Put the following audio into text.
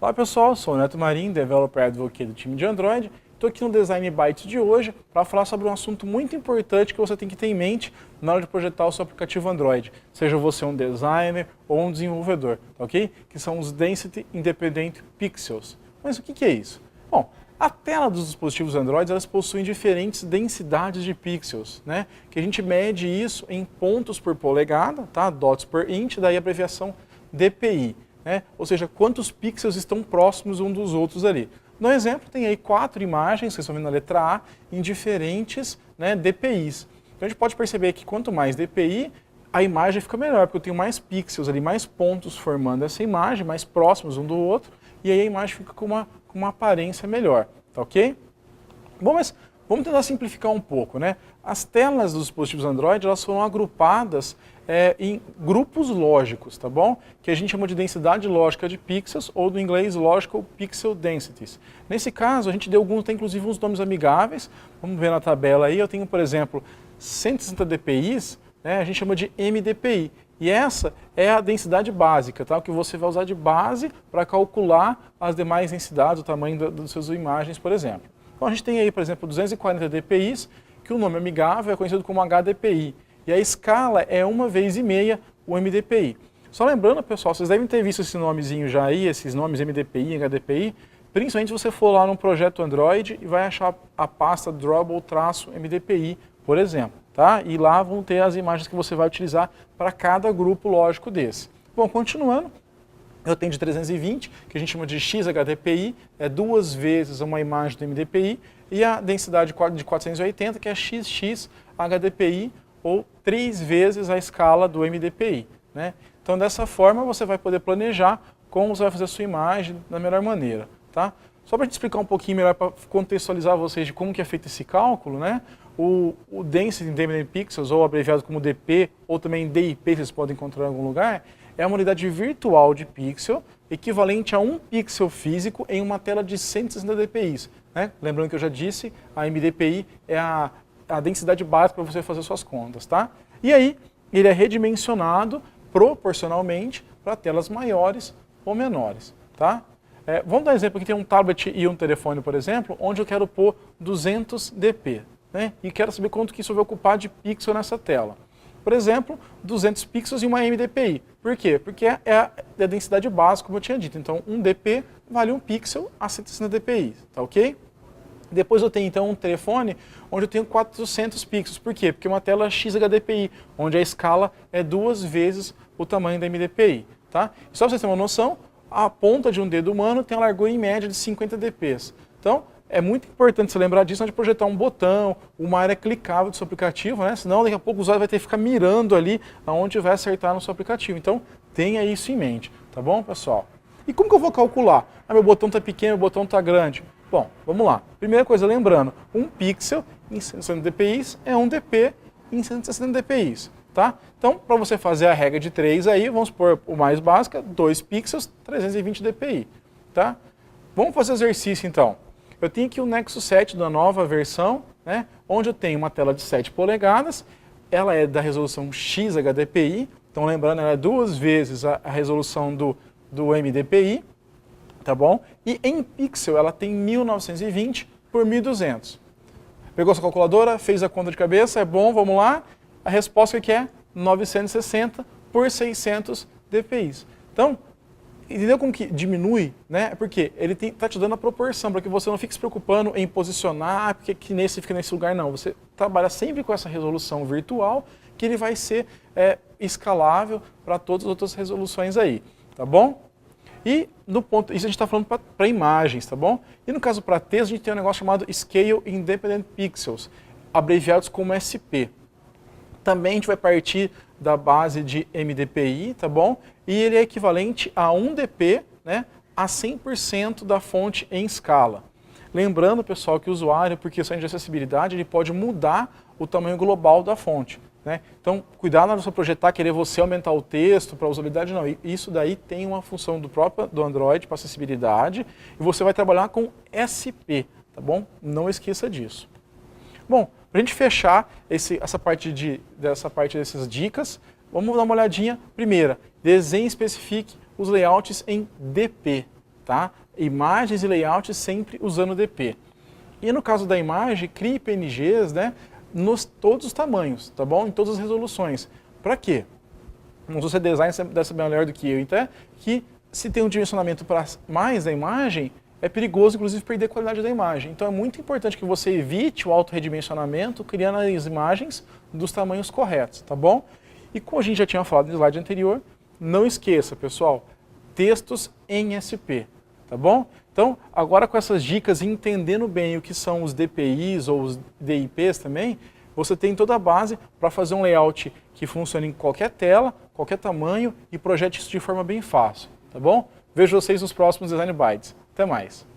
Olá pessoal, sou o Neto Marim, Developer Advocate do time de Android. Estou aqui no Design Bytes de hoje para falar sobre um assunto muito importante que você tem que ter em mente na hora de projetar o seu aplicativo Android, seja você um designer ou um desenvolvedor, tá ok? Que são os Density Independent Pixels. Mas o que é isso? Bom, a tela dos dispositivos Android elas possuem diferentes densidades de pixels, né? Que a gente mede isso em pontos por polegada, tá? Dots per inch, daí a abreviação DPI. Né? Ou seja, quantos pixels estão próximos um dos outros ali. No exemplo, tem aí 4 imagens, vocês estão vendo na letra A, em diferentes DPIs. Então a gente pode perceber que quanto mais DPI, a imagem fica melhor, porque eu tenho mais pixels ali, mais pontos formando essa imagem, mais próximos um do outro, e aí a imagem fica com uma aparência melhor, tá ok? Bom, mas vamos tentar simplificar um pouco, né? As telas dos dispositivos Android, elas foram agrupadas em grupos lógicos, tá bom? Que a gente chama de densidade lógica de pixels, ou do inglês Logical Pixel Densities. Nesse caso, a gente deu alguns, tem inclusive uns nomes amigáveis. Vamos ver na tabela aí, eu tenho, por exemplo, 160 dpi, né? A gente chama de MDPI. E essa é a densidade básica, tá? O que você vai usar de base para calcular as demais densidades, o tamanho das suas imagens, por exemplo. Então a gente tem aí, por exemplo, 240 dpi, que o nome amigável é conhecido como HDPI. E a escala é 1,5 vezes o MDPI. Só lembrando, pessoal, vocês devem ter visto esse nomezinho já aí, esses nomes MDPI, HDPI, principalmente se você for lá no projeto Android e vai achar a pasta Drupal-MDPI, por exemplo. Tá? E lá vão ter as imagens que você vai utilizar para cada grupo lógico desse. Bom, continuando, eu tenho de 320, que a gente chama de XHDPI, é 2 vezes uma imagem do MDPI, e a densidade de 480, que é XXHDPI, ou 3 vezes a escala do MDPI. Né? Então, dessa forma, você vai poder planejar como você vai fazer a sua imagem da melhor maneira. Tá? Só para te explicar um pouquinho melhor, para contextualizar vocês de como que é feito esse cálculo, né? O Density Independent Pixels, ou abreviado como DP, ou também DIP, vocês podem encontrar em algum lugar, é uma unidade virtual de pixel, equivalente a 1 pixel físico em uma tela de 160 dpi. Né? Lembrando que eu já disse, a MDPI é a densidade básica para você fazer suas contas. Tá? E aí, ele é redimensionado proporcionalmente para telas maiores ou menores. Tá? Vamos dar um exemplo aqui, tem um tablet e um telefone, por exemplo, onde eu quero pôr 200 dp. Né? E quero saber quanto que isso vai ocupar de pixel nessa tela. Por exemplo, 200 pixels e uma MDPI. Por quê? Porque é a densidade básica, como eu tinha dito. Então, 1 dp vale 1 pixel a 160 dpi. Tá ok? Depois eu tenho, então, um telefone onde eu tenho 400 pixels. Por quê? Porque é uma tela XHDPI, onde a escala é 2 vezes o tamanho da MDPI. Tá? E só para vocês terem uma noção, a ponta de um dedo humano tem a largura em média de 50 dp. Então, é muito importante você lembrar disso antes de projetar um botão, uma área clicável do seu aplicativo, né? Senão daqui a pouco o usuário vai ter que ficar mirando ali aonde vai acertar no seu aplicativo. Então, tenha isso em mente, tá bom, pessoal? E como que eu vou calcular? Ah, meu botão está pequeno, meu botão está grande. Bom, vamos lá. Primeira coisa, lembrando, 1 pixel em 160 dpi é 1 dp em 160 dpi, tá? Então, para você fazer a regra de 3 aí, vamos pôr o mais básico, 2 pixels, 320 dpi, tá? Vamos fazer o exercício então. Eu tenho aqui o Nexus 7 da nova versão, né, onde eu tenho uma tela de 7 polegadas, ela é da resolução XHDPI, então lembrando, ela é 2 vezes a resolução do MDPI, tá bom? E em pixel ela tem 1920 por 1200. Pegou sua calculadora, fez a conta de cabeça, é bom, vamos lá? A resposta aqui é 960 por 600 dpi. Então, entendeu como que diminui? Né? Porque ele está te dando a proporção, para que você não fique se preocupando em posicionar, porque que nesse fica nesse lugar, não. Você trabalha sempre com essa resolução virtual, que ele vai ser escalável para todas as outras resoluções aí, tá bom? E no ponto, isso a gente está falando para imagens, tá bom? E no caso para texto, a gente tem um negócio chamado Scale Independent Pixels, abreviados como SP. Também a gente vai partir da base de MDPI, tá bom? E ele é equivalente a 1 dp, né, a 100% da fonte em escala. Lembrando, pessoal, que o usuário, por questões de acessibilidade, ele pode mudar o tamanho global da fonte. Né? Então, cuidado na hora de você projetar, querer você aumentar o texto para usabilidade, não. Isso daí tem uma função do Android para acessibilidade e você vai trabalhar com SP, tá bom? Não esqueça disso. Bom, para a gente fechar essa parte dessas dicas, vamos dar uma olhadinha. Primeira, desenhe e especifique os layouts em DP. Tá? imagens e layouts sempre usando DP. E no caso da imagem, crie PNGs, né, nos todos os tamanhos, tá bom? Em todas as resoluções. Para quê? Você design deve saber melhor do que eu, então, que se tem um dimensionamento para mais da imagem, é perigoso, inclusive, perder a qualidade da imagem. Então é muito importante que você evite o autorredimensionamento, criando as imagens dos tamanhos corretos, tá bom? E como a gente já tinha falado no slide anterior, não esqueça, pessoal, textos em SP, tá bom? Então, agora com essas dicas e entendendo bem o que são os DPIs ou os DIPs também, você tem toda a base para fazer um layout que funcione em qualquer tela, qualquer tamanho e projete isso de forma bem fácil, tá bom? Vejo vocês nos próximos Design Bytes. Até mais!